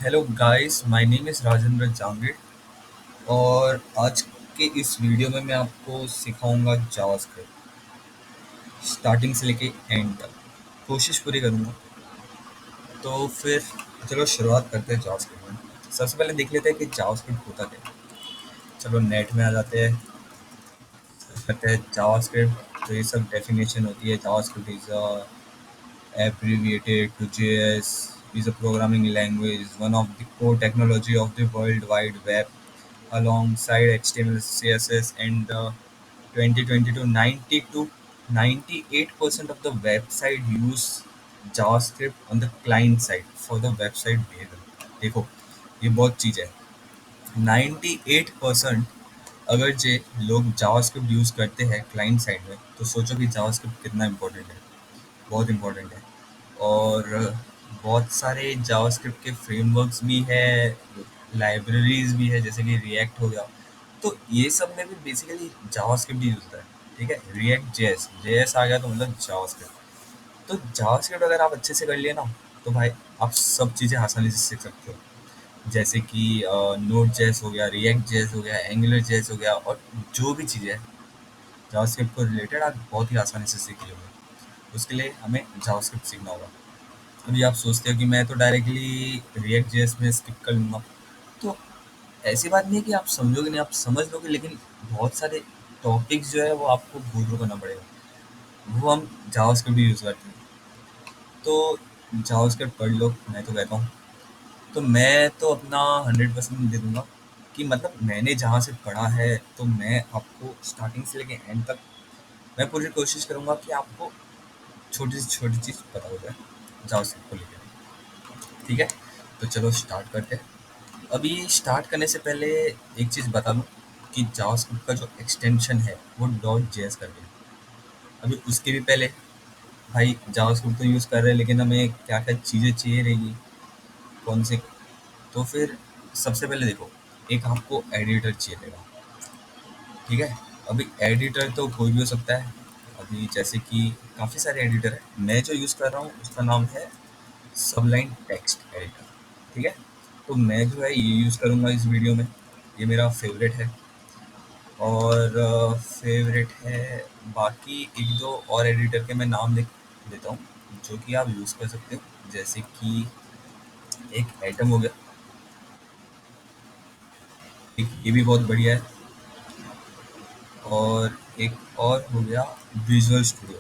Hello guys, my name is Rajendra Jangad और आज के इस वीडियो में मैं आपको सिखाऊंगा जावास्क्रिप्ट स्टार्टिंग से लेके एंड तक। कोशिश पूरी करूंगा। तो फिर चलो शुरुआत करते हैं जावास्क्रिप्ट में। सबसे पहले देख लेते हैं कि जावास्क्रिप्ट होता क्या है। चलो नेट में आ जाते हैं, सर्च करते हैं जावास्क्रिप्ट। तो ये सब डेफिनेशन होती है। JavaScript is abbreviated to JS, is a programming language, one of the core technology of the World Wide Web, alongside HTML, CSS, and 2022 92 98% of the website use JavaScript on the client side for the website behavior. देखो, ये बहुत चीज़ है। 98% अगर जे लोग JavaScript use करते हैं client side में, तो सोचो कि जावास्क्रिप्ट कितना इम्पोर्टेंट है। बहुत इम्पोर्टेंट है। और बहुत सारे जावास्क्रिप्ट के फ्रेमवर्क्स भी है, लाइब्रेरीज भी है, जैसे कि रिएक्ट हो गया। तो ये सब में भी बेसिकली जावास्क्रिप्ट ही यूज होता है। ठीक है, रिएक्ट जेएस जेएस आ गया तो मतलब जावास्क्रिप्ट। तो जावास्क्रिप्ट अगर आप अच्छे से कर लिए ना, तो भाई आप सब चीज़ें आसानी से सीख सकते हो। जैसे कि नोड जेएस हो गया, रिएक्ट जेएस हो गया, एंगुलर जेएस हो गया, और जो भी चीज़ें हैं जावास्क्रिप्ट को रिलेटेड आप बहुत ही आसानी से सीख लोगे। उसके लिए हमें जावास्क्रिप्ट सीखना होगा। अभी आप सोचते हो कि मैं तो डायरेक्टली रिएक्ट जेएस में स्किप कर लूँगा। तो ऐसी बात नहीं है कि आप समझोगे नहीं, आप समझ लोगे, लेकिन बहुत सारे टॉपिक्स जो है वो आपको गो थ्रू करना पड़ेगा। वो हम जावास्क्रिप्ट भी यूज़ करते हैं। तो जावास्क्रिप्ट पढ़ लो, मैं तो कहता हूँ। तो मैं तो अपना 100% दे दूंगा कि मतलब मैंने जहाँ से पढ़ा है, तो मैं आपको स्टार्टिंग से लेके एंड तक मैं पूरी कोशिश करूँगा कि आपको छोटी से छोटी चीज़ पता हो जाए जावास्क्रिप्ट को लेकर। ठीक है, तो चलो स्टार्ट करते हैं। अभी स्टार्ट करने से पहले एक चीज़ बता दूँ कि जावास्क्रिप्ट का जो एक्सटेंशन है वो डॉट जेएस करके है। अभी उसके भी पहले भाई जावास्क्रिप्ट तो यूज़ कर रहे हैं, लेकिन हमें क्या क्या चीज़ें चाहिए रहेगी, कौन से। तो फिर सबसे पहले देखो, एक आपको एडिटर चाहिए रहेगा। ठीक है, अभी एडिटर तो कोई भी हो सकता है। अभी जैसे कि काफ़ी सारे एडिटर है, मैं जो यूज़ कर रहा हूँ उसका नाम है सबलाइन टेक्स्ट एडिटर। ठीक है, तो मैं जो है ये यूज़ करूँगा इस वीडियो में। ये मेरा फेवरेट है। और फेवरेट है, बाकी एक दो और एडिटर के मैं नाम लिख देता हूँ जो कि आप यूज़ कर सकते हो। जैसे कि एक एटम हो गया, एक ये भी बहुत बढ़िया है। और एक और हो गया विजुअल स्टूडियो।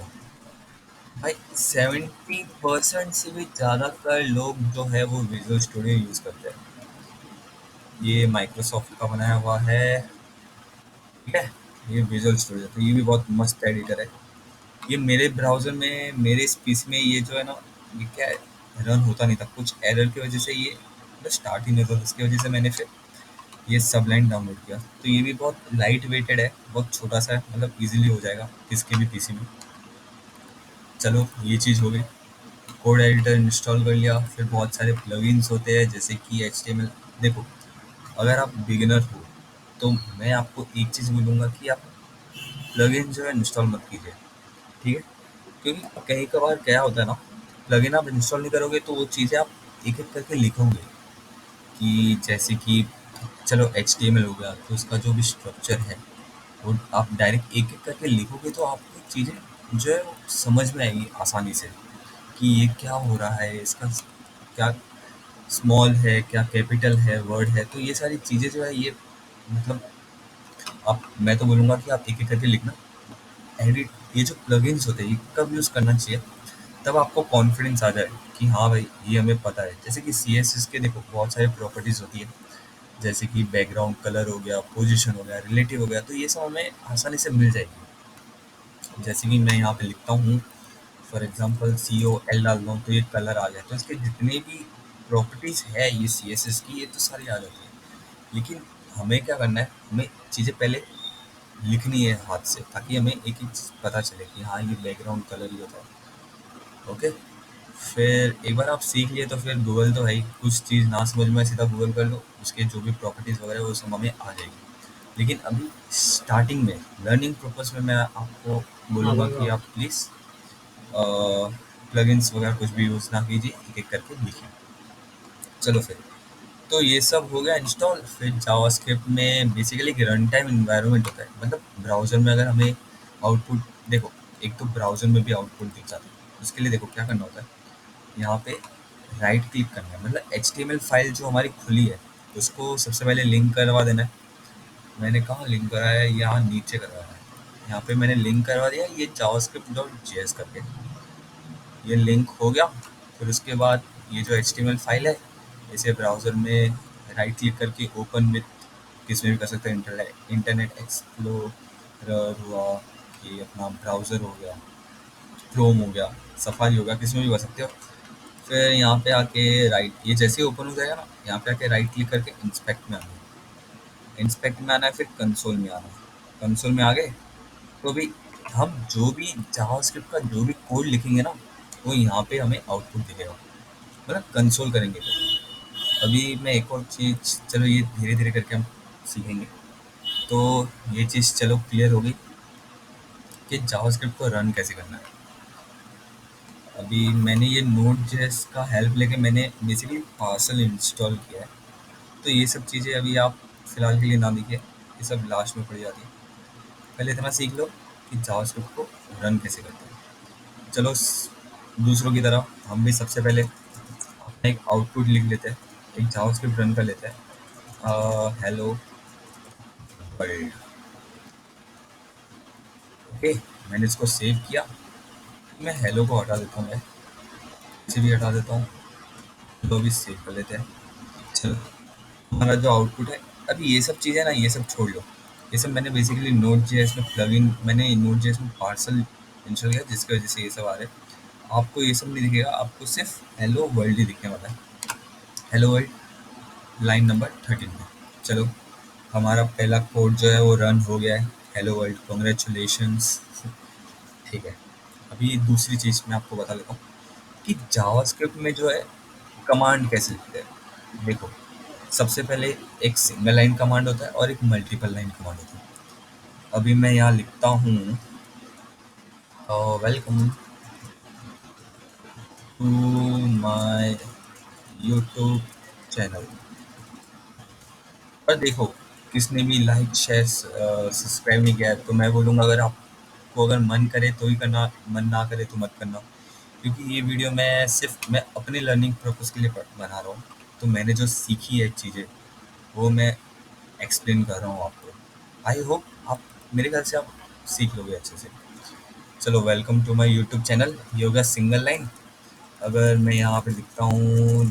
भाई 70% से भी ज़्यादातर लोग जो है वो विजुअल स्टूडियो यूज़ करते हैं। ये माइक्रोसॉफ्ट का बनाया हुआ है। ठीक है, ये विजुअल स्टूडियो, तो ये भी बहुत मस्त एडिटर है। ये मेरे ब्राउज़र में, मेरे इस पीसी में ये जो है ना, ये क्या है, रन होता नहीं था कुछ एरर की वजह से। ये मतलब स्टार्ट ही नहीं होता, इसकी वजह से मैंने फिर ये सबलाइन डाउनलोड किया। तो ये भी बहुत लाइट वेटेड है, बहुत छोटा सा है, मतलब इजीली हो जाएगा किसके भी पीसी में। चलो ये चीज़ हो गई। कोड एडिटर इंस्टॉल कर लिया। फिर बहुत सारे प्लगइन्स होते हैं जैसे कि एचटीएमएल। देखो, अगर आप बिगिनर हो तो मैं आपको एक चीज़ बोलूँगा कि आप प्लगइन जो है इंस्टॉल मत कीजिए। ठीक है, क्योंकि कहीं कभार क्या होता है ना, प्लगइन आप इंस्टॉल नहीं करोगे तो वो चीज़ें आप एक एक करके लिखोगे। कि जैसे कि चलो एचटीएमएल हो गया, तो उसका जो भी स्ट्रक्चर है वो आप डायरेक्ट एक एक करके लिखोगे तो आपको चीज़ें जो है वो समझ में आएगी आसानी से कि ये क्या हो रहा है, इसका क्या स्मॉल है, क्या कैपिटल है, वर्ड है। तो ये सारी चीज़ें जो है ये मतलब आप, मैं तो बोलूँगा कि आप एक एक करके लिखना। एडिट, ये जो प्लगइन्स होते हैं ये कब यूज़ करना चाहिए, तब आपको कॉन्फिडेंस आ जाए कि हाँ भाई ये हमें पता है। जैसे कि सीएसएस के देखो बहुत सारी प्रॉपर्टीज़ होती है, जैसे कि बैकग्राउंड कलर हो गया, पोजीशन हो गया, रिलेटिव हो गया। तो ये सब हमें आसानी से मिल जाएगी। जैसे कि मैं यहाँ पे लिखता हूँ, फॉर एग्जांपल COL डालता हूँ तो ये कलर आ गया। तो इसके जितने भी प्रॉपर्टीज़ है ये सीएसएस की, ये तो सारी आ जाती है। लेकिन हमें क्या करना है, हमें चीज़ें पहले लिखनी है हाथ से, ताकि हमें एक एक चीज़ पता चले कि हाँ ये बैकग्राउंड कलर ही होता है। ओके, फिर एक बार आप सीख लिए तो फिर गूगल तो है ही। कुछ चीज़ ना समझ में सीधा गूगल कर लो, उसके जो भी प्रॉपर्टीज़ वगैरह वो सब हमें आ जाएगी। लेकिन अभी स्टार्टिंग में लर्निंग पर्पस में मैं आपको बोलूँगा कि आप प्लीज़ प्लगइन्स वगैरह कुछ भी यूज़ ना कीजिए, एक एक करके लिखिए। चलो फिर तो ये सब हो गया इंस्टॉल। फिर जावास्क्रिप्ट में बेसिकली एक रन टाइम इन्वायरमेंट होता है, मतलब ब्राउज़र में अगर हमें आउटपुट देखो, एक तो ब्राउज़र में भी आउटपुट दिख जाता है। उसके लिए देखो क्या करना होता है, यहाँ पे राइट क्लिक करना है, मतलब एचटीएमएल फाइल जो हमारी खुली है उसको सबसे पहले लिंक करवा देना है। मैंने कहाँ लिंक कराया है, यहाँ नीचे करवाया है। यहाँ पे मैंने लिंक करवा दिया ये जावास्क्रिप्ट डॉट जेएस करके, ये लिंक हो गया। फिर उसके बाद ये जो एचटीएमएल फाइल है इसे ब्राउज़र में राइट क्लिक करके ओपन विथ किसमें भी कर सकते हैं, इंटरनेट एक्सप्लोरर हुआ, ये अपना ब्राउज़र हो गया, क्रोम हो गया, सफारी हो गया, किसमें भी कर सकते हो। फिर यहाँ पे आके राइट, ये जैसे ही ओपन हो जाएगा ना, यहाँ पे आके राइट क्लिक करके इंस्पेक्ट में आना है। इंस्पेक्ट में आना है, फिर कंसोल में आना है। कंसोल में आ गए तो भी हम जो भी जावास्क्रिप्ट का जो भी कोड लिखेंगे ना, वो यहाँ पे हमें आउटपुट दिखेगा, मतलब कंसोल करेंगे तो। अभी मैं एक और चीज़, चलो ये धीरे धीरे करके हम सीखेंगे। तो ये चीज़ चलो क्लियर हो गई कि जावास्क्रिप्ट को रन कैसे करना है। अभी मैंने ये नोड जेएस का हेल्प लेके मैंने बेसिकली पार्सल इंस्टॉल किया है। तो ये सब चीज़ें अभी आप फिलहाल के लिए ना देखिए, ये सब लास्ट में पड़ जाती है। पहले इतना सीख लो कि जावास्क्रिप्ट को रन कैसे करते हैं। चलो दूसरों की तरह हम भी सबसे पहले अपना एक आउटपुट लिख लेते हैं, एक जावास्क्रिप्ट रन कर लेते हैं। Hello world. ओके, मैंने इसको सेव किया। मैं हेलो को हटा देता हूँ, मैं इसे भी हटा देता हूँ, तो भी सेव कर लेते हैं। चलो, हमारा जो आउटपुट है, अभी ये सब चीज़ें ना ये सब छोड़ लो। ये सब मैंने बेसिकली नोट जेएस में प्लगइन, मैंने नोट जेएस में पार्सल इंस्टॉल किया जिसकी वजह से ये सब आ रहा है। आपको ये सब नहीं दिखेगा, आपको सिर्फ हेलो वर्ल्ड ही दिखने वाला है। हेलो वर्ल्ड लाइन नंबर 13 में। चलो, हमारा पहला कोड जो है वो रन हो गया है। Hello world, congratulations. ठीक है, अभी दूसरी चीज़ मैं आपको बता देता हूँ कि जावास्क्रिप्ट में जो है कमांड कैसे लिखते हैं। देखो, सबसे पहले एक सिंगल लाइन कमांड होता है और एक मल्टीपल लाइन कमांड होता है। अभी मैं यहाँ लिखता हूँ welcome to my YouTube channel. पर देखो, किसने भी लाइक शेयर सब्सक्राइब नहीं किया है तो मैं बोलूँगा अगर आपको अगर मन करे तो ही करना, मन ना करे तो मत करना। क्योंकि ये वीडियो मैं अपने लर्निंग पर्पज़ के लिए बना रहा हूँ। तो मैंने जो सीखी है चीज़ें वो मैं एक्सप्लेन कर रहा हूँ आपको। आई होप आप, मेरे ख्याल से आप सीख लोगे अच्छे से। चलो, welcome to my YouTube channel, ये होगा सिंगल लाइन। अगर मैं यहाँ पे लिखता हूँ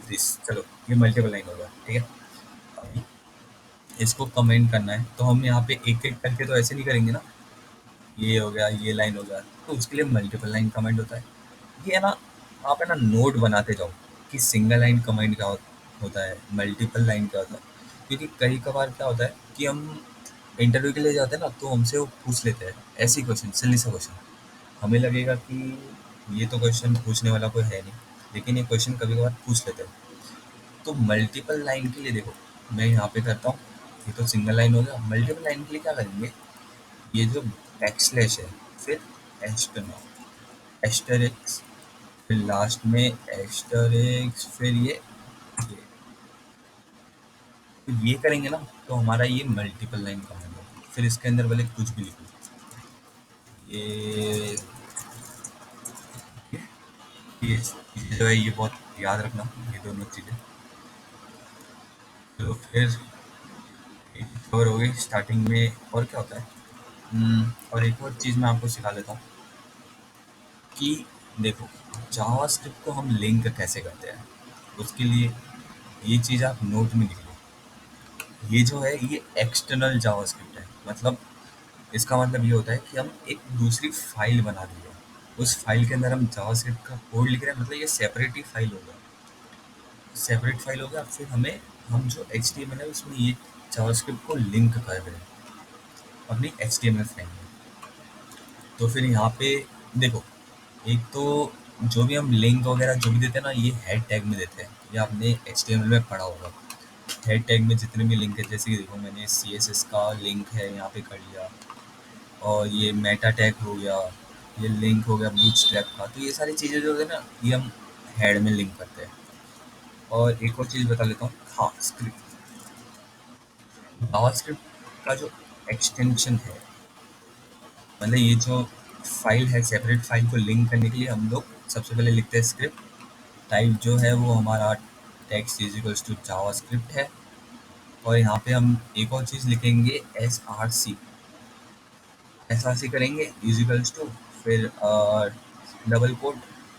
दिस, चलो ये मल्टीपल लाइन होगा, ठीक है। अभी इसको कमेंट करना है तो हम यहाँ पे एक एक करके तो ऐसे नहीं करेंगे ना। ये हो गया, ये लाइन हो गया, तो उसके लिए मल्टीपल लाइन कमेंट होता है। ये है ना, आप है ना नोट बनाते जाओ कि सिंगल लाइन कमेंट क्या होता है, मल्टीपल लाइन क्या होता है। क्योंकि कई कभार क्या होता है कि हम इंटरव्यू के लिए जाते हैं ना, तो हमसे वो पूछ लेते हैं ऐसी क्वेश्चन, सिली सा क्वेश्चन। हमें लगेगा कि ये तो क्वेश्चन पूछने वाला कोई है नहीं, लेकिन ये क्वेश्चन कभी कभार पूछ लेते हैं। तो मल्टीपल लाइन के लिए देखो, मैं यहाँ पे करता हूँ, ये तो सिंगल लाइन हो गया। मल्टीपल लाइन के लिए क्या करेंगे, ये जो बैकस्लैश है, फिर एस्टरिक्स, फिर लास्ट में एस्टरिक्स, फिर ये तो ये करेंगे ना, तो हमारा ये मल्टीपल लाइन का होगा। फिर इसके अंदर भले कुछ भी लिखो, ये ये चीज़ें जो है ये बहुत याद रखना, ये दोनों चीज़ें। तो फिर कवर हो गई स्टार्टिंग में। और क्या होता है, और एक और चीज़ मैं आपको सिखा देता हूँ कि देखो, जावास्क्रिप्ट को हम लिंक कैसे करते हैं। उसके लिए ये चीज़ आप नोट में लिख लो। ये जो है ये एक्सटर्नल जावास्क्रिप्ट है, मतलब इसका मतलब ये होता है कि हम एक दूसरी फाइल बना रही है, उस फाइल के अंदर हम जावास्क्रिप्ट का कोड लिख रहे हैं, मतलब ये सेपरेट ही फाइल होगा, सेपरेट फाइल होगा। फिर हम जो एच टी एम एल है उसमें ये जावास्क्रिप्ट को लिंक कर रहे हैं अपनी H T M L file में। तो फिर यहाँ पे देखो, एक तो जो भी हम लिंक वगैरह जो भी देते हैं ना, ये हेड टैग में देते हैं, ये आपने एच टी एम एल में पढ़ा होगा। हेड टैग में जितने भी लिंक है, जैसे कि देखो मैंने सी एस एस का लिंक है यहाँ पे कर लिया, और ये मेटा टैग हो गया, ये लिंक हो गया बूटस्ट्रैप का। तो ये सारी चीज़ें जो है ना, ये हम हेड में लिंक करते हैं। और एक और चीज़ बता लेता हूँ, हाँ, स्क्रिप्ट। जावास्क्रिप्ट का जो एक्सटेंशन है, मतलब ये जो फाइल है, सेपरेट फाइल को लिंक करने के लिए हम लोग सबसे पहले लिखते हैं स्क्रिप्ट। टाइप जो है वो हमारा text is equals to JavaScript है। और यहाँ पे हम एक और चीज़ लिखेंगे, एस आर सी करेंगे इज इक्वल्स टू, फिर डबल कोट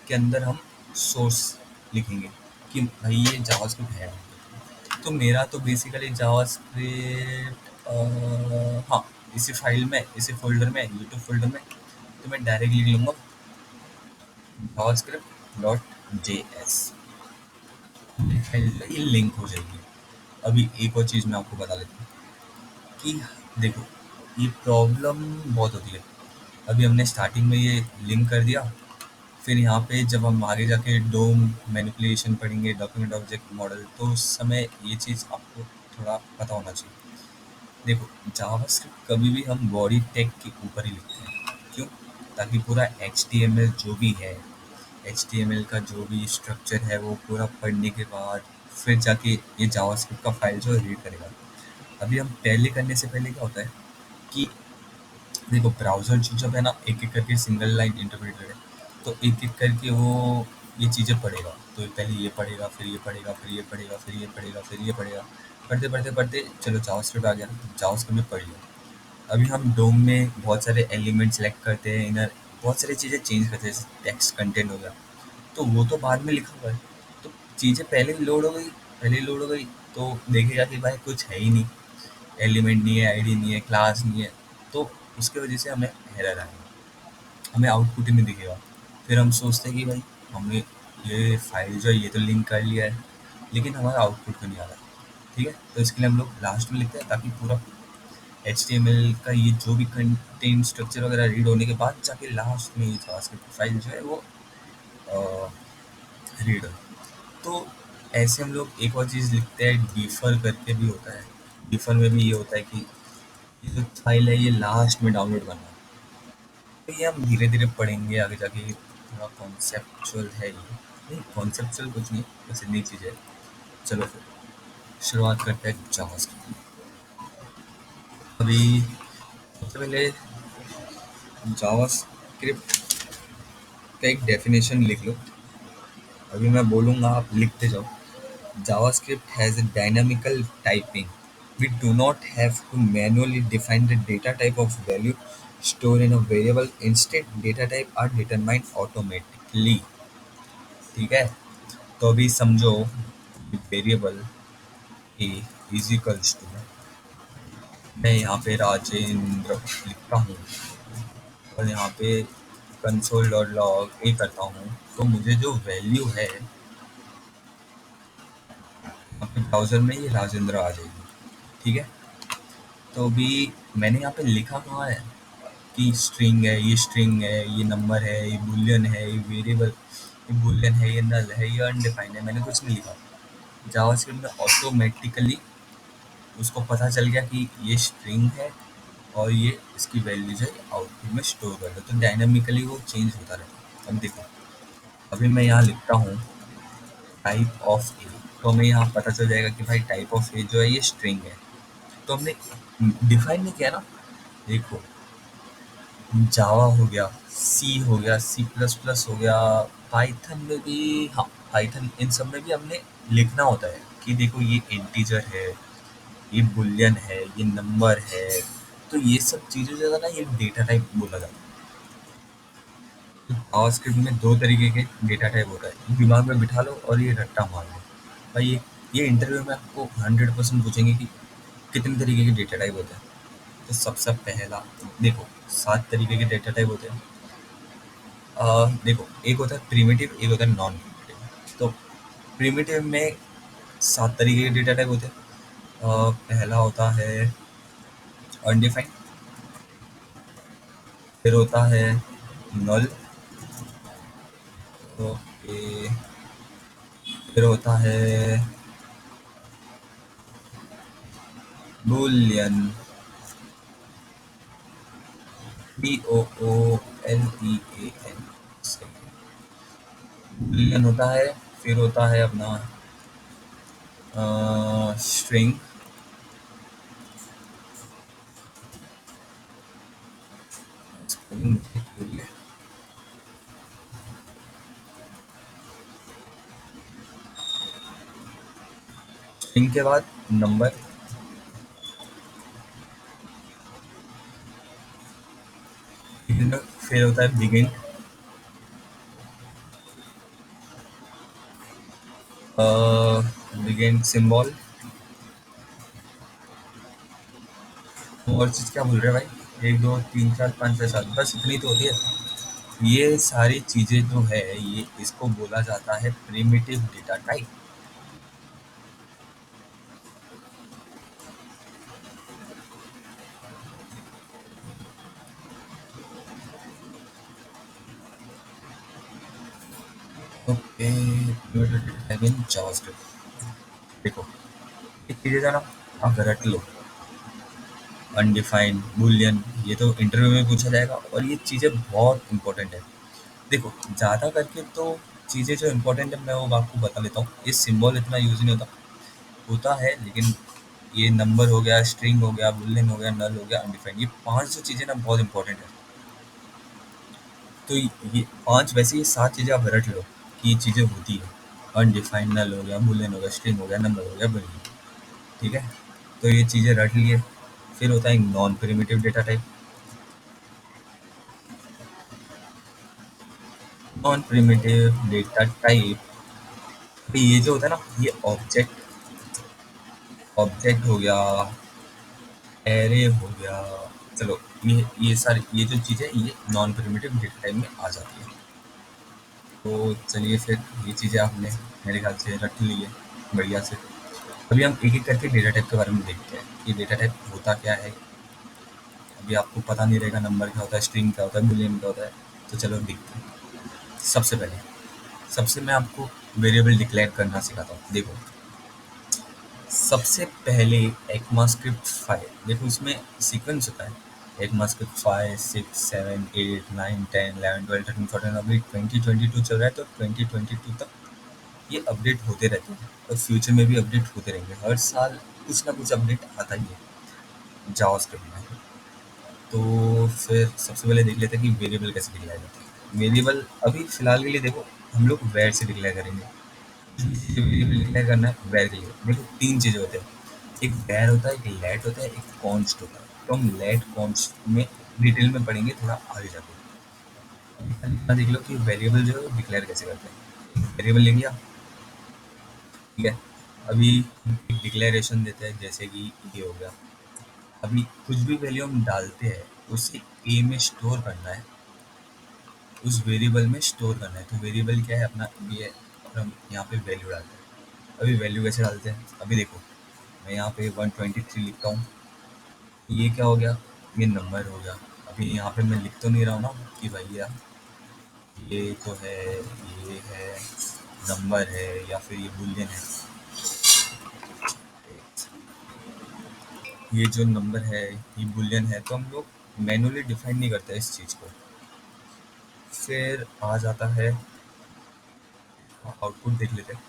के अंदर हम सोर्स लिखेंगे कि भाई ये जावास्क्रिप्ट है। तो मेरा तो बेसिकली जावास्क्रिप्ट, हाँ, इसी फाइल में, इसी फोल्डर में, यूट्यूब फोल्डर में, तो मैं डायरेक्ट लिख लूँगा जावास्क्रिप्ट डॉट जे एस, ये लिंक हो जाएगी। अभी एक और चीज़ मैं आपको बता देता हूँ कि देखो, ये प्रॉब्लम बहुत होती है। अभी हमने स्टार्टिंग में ये लिंक कर दिया, फिर यहाँ पे जब हम आगे जाके डोम मैनिपुलेशन पढ़ेंगे, डॉक्यूमेंट ऑब्जेक्ट मॉडल, तो उस समय ये चीज़ आपको थोड़ा पता होना चाहिए। देखो, जावास्क्रिप्ट कभी भी हम बॉडी टैग के ऊपर ही लिखते हैं। क्यों? ताकि पूरा एचटीएमएल जो भी है, एचटीएमएल का जो भी स्ट्रक्चर है, वो पूरा पढ़ने के बाद फिर जाके ये जावास्क्रिप्ट का फाइल जो रीड करेगा। अभी हम पहले करने से पहले क्या होता है कि देखो, ब्राउज़र जो जब है ना, एक-एक करके सिंगल लाइन इंटरप्रेटर है, तो एक-एक करके वो ये चीज़ें पढ़ेगा। तो पहले ये पढ़ेगा, फिर ये पढ़ेगा, फिर ये पढ़ेगा, फिर ये पढ़ेगा, फिर ये पढ़ेगा। पढ़ते, पढ़ते, पढ़ते चलो जावास्क्रिप्ट आ गया, जावास्क्रिप्ट में पढ़ लिया। अभी हम डोम में बहुत सारे एलिमेंट सेलेक्ट करते हैं, इनर बहुत सारी चीज़ें चेंज करते हैं, जैसे टेक्स्ट कंटेंट हो गया, तो वो तो बाद में लिखा हुआ है। तो चीज़ें पहले ही लोड हो गई, पहले ही लोड हो गई, तो देखेगा कि भाई कुछ है ही नहीं, एलिमेंट नहीं है, आईडी नहीं है, क्लास नहीं है, तो उसकी वजह से हमें एरर आएगा, हमें आउटपुट ही नहीं दिखेगा। फिर हम सोचते हैं कि भाई हमने ये फाइल जो है ये तो लिंक कर लिया है, लेकिन हमारा आउटपुट क्यों नहीं आ रहा। ठीक है, तो इसके लिए हम लोग लास्ट में लिखते हैं, ताकि पूरा एच टी एम एल का ये जो भी कंटेंट स्ट्रक्चर वगैरह रीड होने के बाद जाके लास्ट में ये जावास्क्रिप्ट फाइल जो है वो रीड हो। तो ऐसे हम लोग एक और चीज़ लिखते हैं, डिफर करके भी होता है। डिफर में भी ये होता है कि ये जो फाइल है ये लास्ट में डाउनलोड करना है। तो ये हम धीरे धीरे पढ़ेंगे आगे जाके, ये थोड़ा कॉन्सेप्चुअल है ये, नहीं कॉन्सेप्चुअल कुछ नहीं, बस इतनी चीज़ है। चलो फिर शुरुआत करते हैं जावास्क्रिप्ट। अभी सबसे पहले जावास्क्रिप्ट का एक डेफिनेशन लिख लो। अभी मैं बोलूँगा, आप लिखते जाओ। JavaScript has a dynamical typing. We do not have to manually define the data type of value stored in a variable. Instead, data type are determined automatically. ठीक है, तो अभी समझो, variable A is equals to, मैं यहाँ पे राजेंद्र लिखता हूँ और यहाँ पे कंसोल डॉट लॉग ए करता हूँ, तो मुझे जो वैल्यू है अपने ब्राउज़र में, ये राजेंद्र आ जाएगी। ठीक है, तो अभी मैंने यहाँ पे लिखा कहाँ है कि स्ट्रिंग है, ये स्ट्रिंग है, ये नंबर है, ये बूलियन है, ये वेरिएबल, ये बूलियन है, ये नल है, ये अनडिफाइंड है, मैंने कुछ नहीं लिखा। जावास्क्रिप्ट में ऑटोमेटिकली उसको पता चल गया कि ये स्ट्रिंग है और ये इसकी वैल्यू जो है आउटपुट में स्टोर कर दो, तो डायनामिकली वो चेंज होता रहता है। अब देखो, अभी मैं यहाँ लिखता हूँ टाइप ऑफ ए, तो हमें यहाँ पता चल जाएगा कि भाई टाइप ऑफ ए जो है ये स्ट्रिंग है। तो हमने डिफाइन नहीं किया ना। देखो, जावा हो गया, सी हो गया, सी प्लस प्लस हो गया, पाइथन में भी, हाँ, पाइथन, इन सब में भी हमने लिखना होता है कि देखो ये इंटीजर है, ये बुलियन है, ये नंबर है। तो ये सब चीज़ें जो है ना, ये डेटा टाइप बोला जाता है। तो जावास्क्रिप्ट में दो तरीके के डेटा टाइप होता है, दिमाग में बिठा लो और ये रट्टा मार लो। भाई ये इंटरव्यू में आपको 100% पूछेंगे कि कितने तरीके के डेटा टाइप होते हैं। तो सबसे पहला, देखो, 7 तरीके के डेटा टाइप होते हैं। देखो, एक होता है प्रिमिटिव, एक होता है नॉन प्रिमिटिव। तो प्रिमिटिव में 7 तरीके के डेटा टाइप होते हैं। पहला होता है अनडिफाइंड, फिर होता है नल, ओके, फिर होता है बूलियन, बूलियन होता है, फिर होता है अपना स्ट्रिंग। स्ट्रिंग के बाद नंबर। फिर होता है बिगिन। Begin symbol. और चीज क्या बोल रहे हैं भाई? 1 2 3 4 5 6 7, बस इतनी तो होती है। ये सारी चीजें जो है ये इसको बोला जाता है primitive data type. Okay, primitive data type in JavaScript. देखो, ये चीजें जो है ना, आप रट लो। अनडिफाइंड, बुलियन, ये तो इंटरव्यू में पूछा जाएगा और ये चीजें बहुत इंपॉर्टेंट है। देखो, ज़्यादा करके तो चीज़ें जो इम्पोर्टेंट है मैं वो आपको बता लेता हूँ। ये सिंबल इतना यूज़ नहीं होता, होता है लेकिन ये नंबर हो गया, स्ट्रिंग हो गया, बुलियन हो गया, नल हो गया, अनडिफाइंड, ये 5 जो चीज़ें ना बहुत इंपॉर्टेंट है। तो ये 5 वैसे ये 7 चीज़ें आप रट लो कि ये चीज़ें होती है। अनडिफाइंड, नल हो गया, बुलियन हो गया, स्ट्रिंग हो गया, नंबर हो गया, बुलियन। ठीक है? तो ये चीज़ें रट लिए। फिर होता है non primitive data type. Non primitive data type, ये जो होता है ना, ये ऑब्जेक्ट हो गया, एरे हो गया। चलो, ये सारी ये जो चीज़ें ये नॉन प्रिमिटिव डेटा टाइप में आ जाती है। तो चलिए फिर, ये चीज़ें आपने मेरे ख्याल से रख ली है बढ़िया से। अभी हम एक एक करके डेटा टाइप के बारे में देखते हैं कि डेटा टाइप होता क्या है। अभी आपको पता नहीं रहेगा नंबर क्या होता है, स्ट्रिंग क्या होता है, बुलियन क्या होता है। तो चलो देखते हैं। सबसे पहले, सबसे मैं आपको वेरिएबल डिक्लेयर करना सिखाता हूँ। देखो, सबसे पहले ECMAScript 5, देखो इसमें सीक्वेंस होता है। ECMAScript 5 6 7 8 9 10 11 12 13 14, अभी 2022 चल रहा है तो 2022 तक ये अपडेट होते रहते हैं और फ्यूचर में भी अपडेट होते रहेंगे। हर साल कुछ ना कुछ अपडेट आता ही है जावास्क्रिप्ट में। तो फिर सबसे पहले देख लेते हैं कि वेरिएबल कैसे डिक्लेयर करते हैं। वेरिएबल अभी फिलहाल के लिए देखो, हम लोग वैर से डिक्लेयर करेंगे। वेरिएबल डिक्लेयर करना है वैर के लिए, देखो 3 चीज़ें होते हैं। एक वैर होता है, एक लेट होता है, एक कॉन्स्ट होता है। तो हम लेट कॉन्स्ट में डिटेल में पढ़ेंगे थोड़ा आगे जाके। इतना देख लो कि वेरिएबल जो है वो डिक्लेयर कैसे करते हैं। वेरिएबल ले लिया, ठीक है। अभी एक डिक्लेरेशन देते हैं जैसे कि ये हो गया। अभी कुछ भी वैल्यू हम डालते हैं उसे ए में स्टोर करना है, उस वेरिएबल में स्टोर करना है। तो वेरिएबल क्या है अपना ये, और हम यहाँ पे वैल्यू डालते हैं। अभी वैल्यू कैसे डालते हैं, अभी देखो मैं यहाँ पे 123 लिखता हूँ। ये क्या हो गया, ये नंबर हो गया। अभी यहाँ पे मैं लिख तो नहीं रहा हूँ ना कि भैया ये तो है, ये है, नंबर है या फिर ये बुलियन है। ये जो नंबर है ये बुलियन है, तो हम लोग मैनुअली डिफाइन नहीं करते इस चीज़ को। फिर आ जाता है आउटपुट, देख लेते हैं।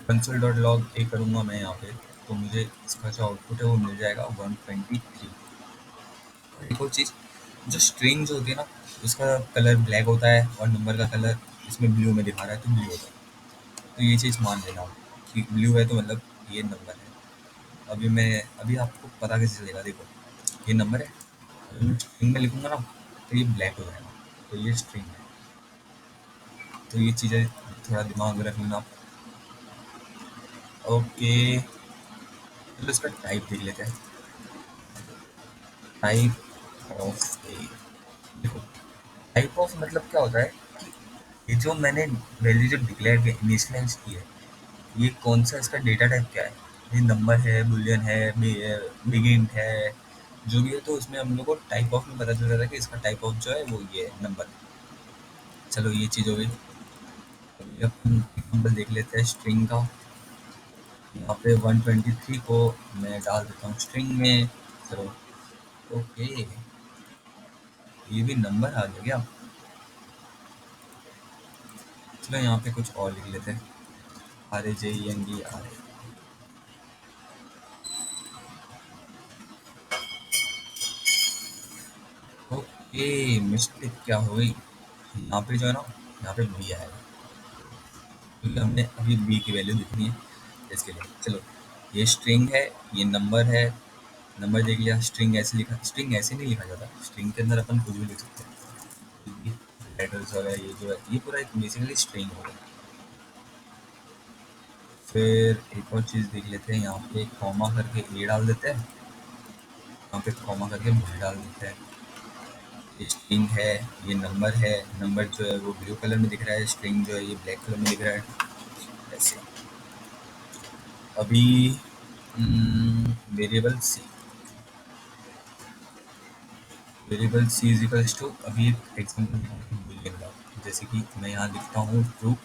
कंसोल डॉट लॉग ए करूँगा मैं यहाँ पे, तो मुझे इसका जो आउटपुट है वो मिल जाएगा 123। एक और चीज़, जो स्ट्रिंग जो होती है ना, उसका कलर ब्लैक होता है और नंबर का कलर इसमें ब्लू में दिखा रहा है तो ब्लू होता है। तो ये चीज़ मान लेना कि ब्लू है तो मतलब ये नंबर है। अभी आपको पता कैसे चलेगा, देखो ये नंबर है, अगर मैं स्ट्रिंग में लिखूंगा ना तो ये ब्लैक हो जाएगा, तो ये स्ट्रिंग है। तो ये चीज़ें थोड़ा दिमाग में रख लेना आप। ओके, तो इसका टाइप देख लेते हैं। टाइप ऑफ ए, देखो टाइप ऑफ मतलब क्या होता है कि ये जो मैंने वैल्यू जो डिक्लेयर किया, इनिशियलाइज की है, ये कौन सा इसका डेटा टाइप क्या है। ये नंबर है, बुलियन है, बिगिन है, जो भी है। तो उसमें हम लोग को टाइप ऑफ में पता चल जाता है कि इसका टाइप ऑफ जो है वो ये है, नंबर। चलो ये चीज़ हो गई। अभी अपन एग्जाम्पल देख लेते हैं स्ट्रिंग का। यहाँ पे 123 को मैं डाल देता हूँ स्ट्रिंग में। चलो, ओके, ये भी नंबर आ गया क्या। चलो यहाँ पे कुछ और लिख लेते हैं। RAJENDR। ओके, मिस्टेक क्या हो गई यहाँ पे, जो है ना, यहाँ पे बी आएगा क्योंकि हमने अभी बी की वैल्यू लिखनी है इसके लिए। चलो, ये स्ट्रिंग है, ये नंबर है, नंबर देख लिया। स्ट्रिंग ऐसे लिखा, स्ट्रिंग ऐसे नहीं लिखा जाता, स्ट्रिंग के अंदर अपन कुछ भी लिख सकते हैं। लेटर्स वगैरह ये जो है ये पूरा एक बेसिकली स्ट्रिंग हो गया। फिर एक और चीज़ देख लेते हैं, यहाँ पे कॉमा करके ए डाल देते हैं, यहाँ पे कॉमा करके बी डाल देते हैं। ये स्ट्रिंग है, ये नंबर है, नंबर जो है वो ब्लू कलर में दिख रहा है, स्ट्रिंग जो है ये ब्लैक कलर में दिख रहा है। ऐसे अभी variable C, variable C is equals to, अभी एक एग्जाम्पल बुलियन का, जैसे कि मैं यहाँ लिखता हूँ ट्रू,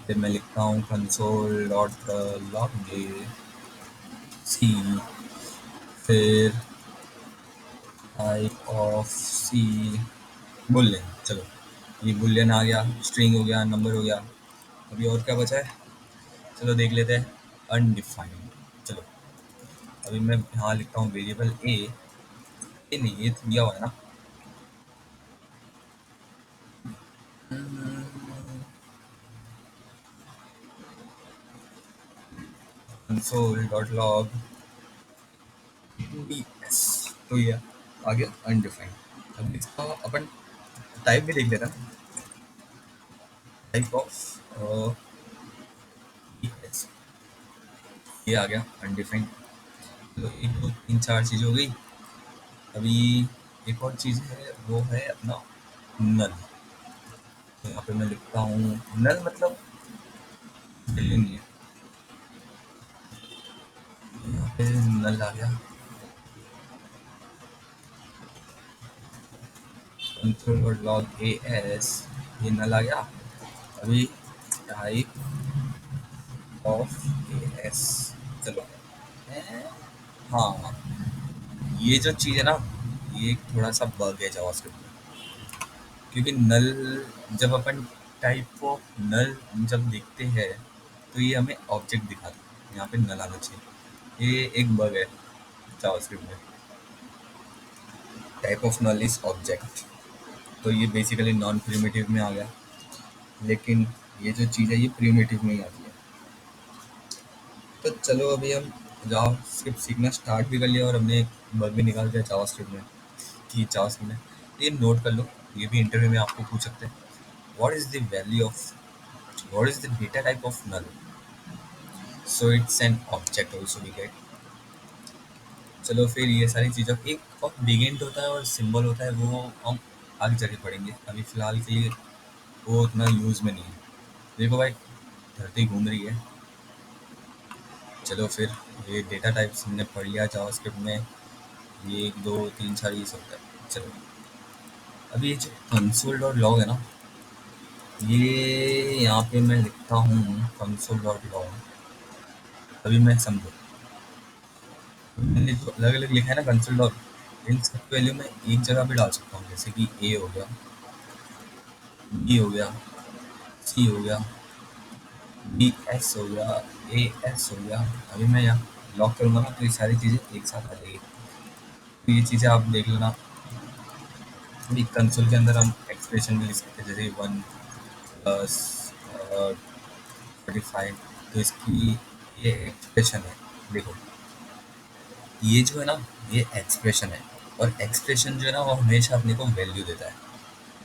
फिर मैं लिखता हूँ कंसोल डॉट लॉग सी, फिर टाइप ऑफ सी बुलियन। चलो, ये बुलियन आ गया, स्ट्रिंग हो गया, नंबर हो गया। अभी और क्या बचा है, चलो देख लेते हैं। अनडिफाइंड। चलो, अभी मैं यहाँ लिखता हूँ वेरिएबल ए, ये नहीं, ये तो दिया हुआ है ना। Console dot log D S, तो ये आ गया अनडिफाइंड। अब इसका अपन टाइप भी देख लेते हैं, टाइप ऑफ डी एस, ये आ गया अनडिफाइंड। तो एक दो तीन चार चीज़ हो गई। अभी एक और चीज़ है, वो है अपना नल। तो यहाँ पे मैं लिखता हूँ नल, मतलब नहीं है, यहाँ पे नल आ गया, कंसोल और लॉग ए एस, ये नल आ गया। अभी टाइप ऑफ ए एस, चलो, हाँ, ये जो चीज़ है ना, ये एक थोड़ा सा बग है जावास्क्रिप्ट में, क्योंकि नल, जब अपन टाइप ऑफ नल जब देखते हैं तो ये हमें ऑब्जेक्ट दिखाता है, यहाँ पे नल आना चाहिए। ये एक बग है जावास्क्रिप्ट में। Type of null is object, तो ये बेसिकली नॉन प्रिमिटिव में आ गया, लेकिन ये जो चीज़ है ये प्रिमिटिव में ही आती है। तो चलो, अभी हम जावास्क्रिप्ट सीखना स्टार्ट भी कर लिया और हमने बग भी निकाल दिया जावास्क्रिप्ट में, कि जावास्क्रिप्ट में ये नोट कर लो, ये भी इंटरव्यू में आपको पूछ सकते हैं। What is the value of, what is the data type of null, so it's an object also we get. चलो, फिर ये सारी चीज़ें, एक और बिगेंट होता है और सिंबल होता है, वो हम आगे जाके पढ़ेंगे, अभी फ़िलहाल के लिए वो उतना यूज़ में नहीं है। देखो भाई, धरती घूम रही है। चलो फिर, ये डेटा टाइप्स हमने पढ़ लिया जावास्क्रिप्ट में, ये एक दो तीन चार ये सब होता है। चलो, अभी ये जो कंसोल डॉट लॉग है ना, ये यहाँ पे मैं लिखता हूँ कंसोल डॉट लॉग। अभी मैं समझो, मैंने जो अलग अलग लिखा है ना कंसोल डॉट, इन सब वैल्यू मैं एक जगह पे डाल सकता हूँ, जैसे कि ए हो गया, बी हो गया, सी हो गया, बी एस हो गया, ए एस हो गया। अभी मैं यहाँ लॉक करूँगा ना तो ये सारी चीज़ें एक साथ आ जाएगी। तो ये चीज़ें आप देख लेना। अभी कंसोल के अंदर हम एक्सप्रेशन भी लिख सकते हैं, जैसे 1+45, तो इसकी ये एक्सप्रेशन है। देखो, ये जो है ना, ये एक्सप्रेशन है, और एक्सप्रेशन जो है ना वो हमेशा अपने को वैल्यू देता है।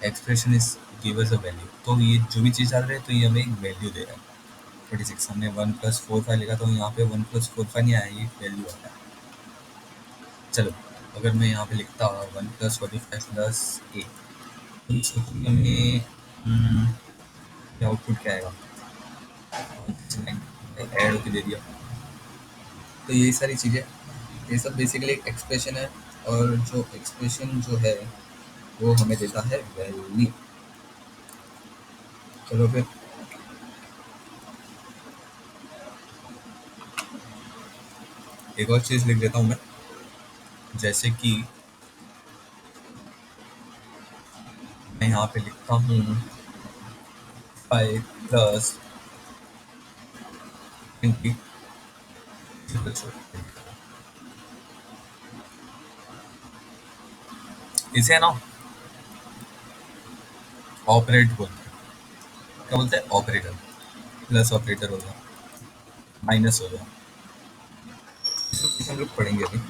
Expression is give us a value, तो ये जो भी चीज़ आ रही है तो ये हमें एक वैल्यू दे रहा है। 46 हमने 1+45 लिखा, तो यहाँ पे 1+45 नहीं आया, ये वैल्यू आता है। चलो, अगर मैं यहाँ पे लिखता 1+45 प्लस ए, तो इसको हमें आउटपुट क्या आएगा, ऐड होके दे दिया। तो यही सारी चीज़ें, ये सब बेसिकली एक एक्सप्रेशन है, और जो एक्सप्रेशन जो है वो हमें देता है वैल्यू। चलो फिर एक और चीज़ लिख देता हूँ मैं, जैसे कि मैं यहाँ पे लिखता हूँ 5 + 20 इसे ना ऑपरेट बोलते हैं। क्या बोलते हैं? ऑपरेटर। प्लस ऑपरेटर हो गया, माइनस हो गया, इसको पीछे हम लोग पढ़ेंगे अभी।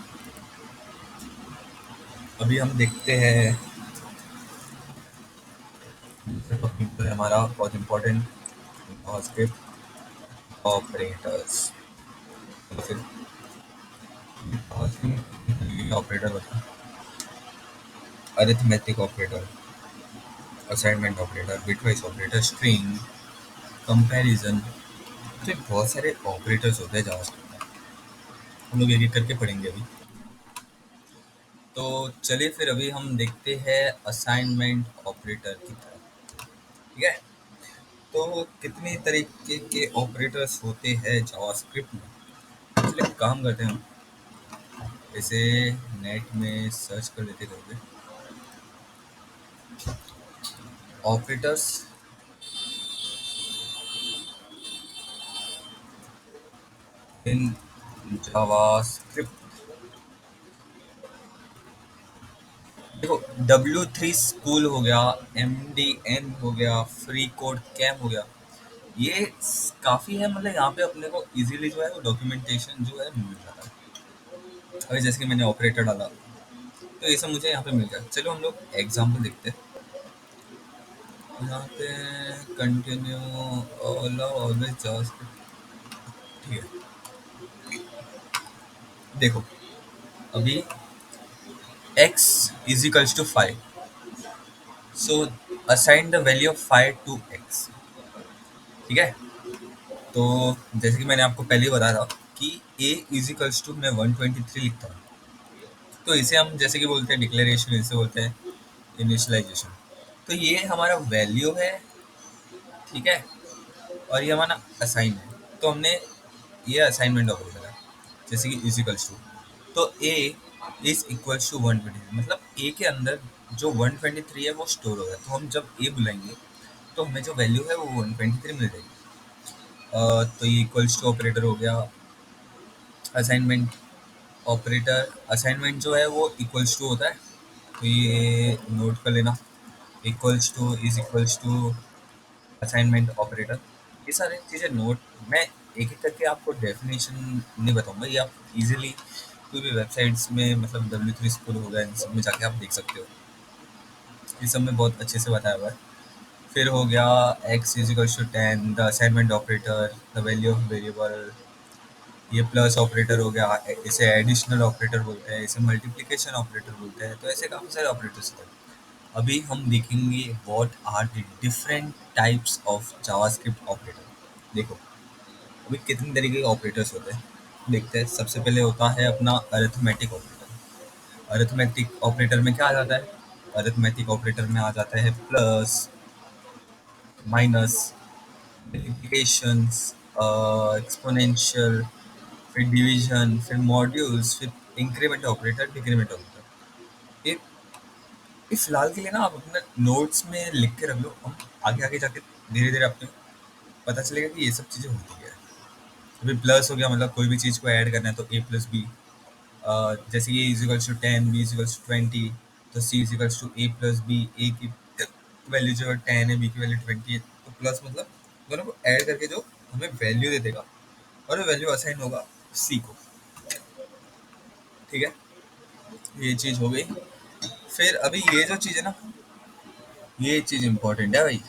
अभी हम देखते हैं दूसरा टॉपिक जो है हमारा बहुत इम्पोर्टेंट, स्क्रिप्ट ऑपरेटर्स। तो फिर ऑपरेटर होता है arithmetic operator, assignment operator, bitwise operator, string, comparison. तो बहुत सारे ऑपरेटर्स होते हैं जावास्क्रिप्ट में, हम लोग एक एक करके पढ़ेंगे अभी। तो चलिए फिर अभी हम देखते हैं असाइनमेंट ऑपरेटर की तरफ। ठीक है, तो कितने तरीके के ऑपरेटर्स होते हैं जावास्क्रिप्ट में। चलिए काम करते हैं हम, इसे नेट में सर्च कर लेते रहोगे ऑपरेटर्स इन जावास्क्रिप्ट। देखो, W3 स्कूल हो गया, MDN हो गया, फ्री कोड कैम हो गया, ये काफ़ी है। मतलब यहाँ पे अपने को इजीली जो है वो डॉक्यूमेंटेशन जो है मिल जाता है। अभी जैसे कि मैंने ऑपरेटर डाला, तो ये सब मुझे यहाँ पे मिल गया। चलो हम लोग एग्जाम्पल देखते हैं। यहाँ पे कंटिन्यू ऑलवेज जावास्क्रिप्ट। ठीक है, देखो अभी x is equals to 5, so assign the value of 5 to x। ठीक है, तो जैसे कि मैंने आपको पहले ही बताया था कि a इज इक्वल्स टू मैं 123 लिखता हूँ, तो इसे हम जैसे कि बोलते हैं डिक्लेरेशन, इसे बोलते हैं इनिशियलाइजेशन। तो ये हमारा वैल्यू है, ठीक है, और ये हमारा असाइन है। तो हमने ये असाइनमेंट ऑपरेटर है, जैसे कि इज इक्वल्स टू, तो ए इज इक्वल्स टू 123, मतलब ए के अंदर जो 123 है वो स्टोर होगा। तो हम जब ए बुलाएंगे तो हमें जो वैल्यू है वो 123 मिल जाएगी। तो ये इक्वल्स टू ऑपरेटर हो गया। असाइनमेंट ऑपरेटर, असाइनमेंट जो है वो इक्वल्स टू होता है, तो ये नोट कर लेना। Equals to is equals to assignment operator, ये सारी चीज़ें नोट। मैं एक एक करके आपको डेफिनेशन नहीं बताऊंगा, ये आप इजीली कोई भी वेबसाइट्स में, मतलब W3 स्कूल हो गया, इन सब में जाके आप देख सकते हो। ये सब में बहुत अच्छे से बताया हुआ है। फिर हो गया x is equal to 10, the assignment operator, the value of variable. ये प्लस ऑपरेटर हो गया, इसे एडिशनल ऑपरेटर बोलते हैं, इसे मल्टीप्लिकेशन ऑपरेटर बोलते हैं। तो ऐसे काफ़ी सारे ऑपरेटर्स होते हैं। अभी हम देखेंगे what are the different types of JavaScript operator. देखो अभी कितने तरीके के ऑपरेटर्स होते हैं, देखते हैं। सबसे पहले होता है अपना अरिथमेटिक ऑपरेटर। अरिथमेटिक ऑपरेटर में क्या आ जाता है? अरिथमेटिक ऑपरेटर में आ जाता है प्लस, माइनस, मल्टीप्लिकेशंस, एक्सपोनेंशियल, फिर डिवीजन, फिर मॉड्यूल्स, फिर इंक्रीमेंट ऑपरेटर, डिक्रीमेंट ऑपरेटर। ये ये फिलहाल के लिए ना आप अपने नोट्स में लिख के रख लो, हम आगे आगे जाके धीरे धीरे आपको पता चलेगा कि ये सब चीज़ें होती क्या है। अभी प्लस हो गया, मतलब कोई भी चीज़ को ऐड करना है तो A+B। जैसे ये is equals to 10, B is equals to 20, तो C is equals to A+B। A की वैल्यू जो है 10 है, बी की वैल्यू 20 है, तो प्लस मतलब दोनों को ऐड करके जो हमें वैल्यू दे देगा, और वैल्यू असाइन होगा सी को। ठीक है, ये चीज़ हो गई। फिर अभी ये जो चीज़ है ना, ये चीज़ इंपॉर्टेंट है भाई।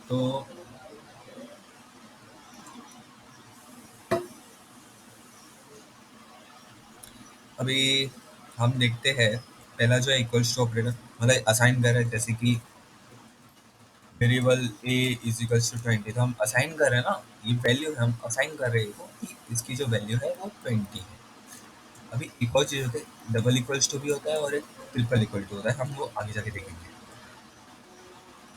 तो अभी हम देखते हैं, पहला जो है इक्वल्स टू ऑपरेटर, मतलब असाइन कर रहा है, जैसे कि variable A is equals to 20, तो हम असाइन कर रहे हैं ना, ये वैल्यू हम असाइन कर रहे हैं को कि इसकी जो वैल्यू है वो 20 है। अभी एक और चीज़ होती है, डबल इक्वल्स टू भी होता है और एक ट्रिपल इक्वल टू होता है, हम वो आगे जाके देखेंगे।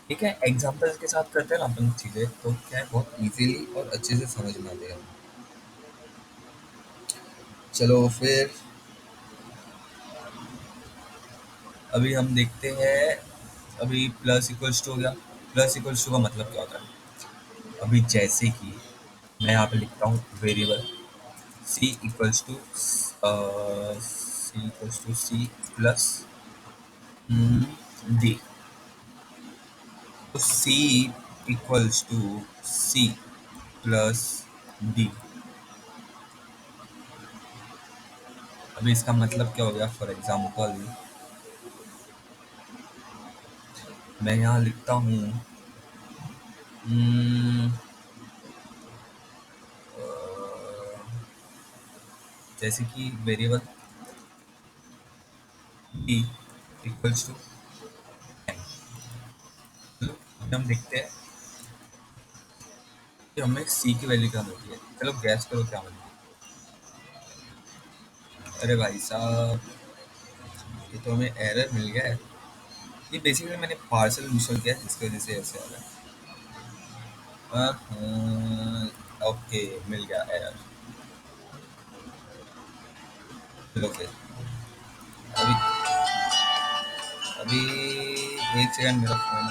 ठीक है, एग्जाम्पल्स के साथ करते हैं ना अपन चीज़ें, तो क्या है बहुत इजीली और अच्छे से समझ में आते हैं। चलो फिर अभी हम देखते हैं। अभी प्लस इक्वल्स टू हो गया। प्लस इक्वल्स टू का मतलब क्या होता है? अभी जैसे कि मैं यहाँ पे लिखता हूँ variable C equals to C plus D. तो C equals to C plus D. अभी इसका मतलब क्या हो गया? फॉर एग्जाम्पल मैं यहाँ लिखता हूँ हम्म, जैसे कि वेरिएबल डी इक्वल्स टू, अभी हम देखते हैं कि हमें सी की वैल्यू क्या मिलती है। चलो गैस करो क्या मिलती है। अरे भाई साहब, ये तो हमें एरर मिल गया है। ये बेसिकली मैंने पार्सल इंस्टॉल किया है, जिसकी वजह से ऐसे आ रहा है। ओके, मिल गया एरर। चलो फिर अभी अभी एक सेकंड, मेरा फोन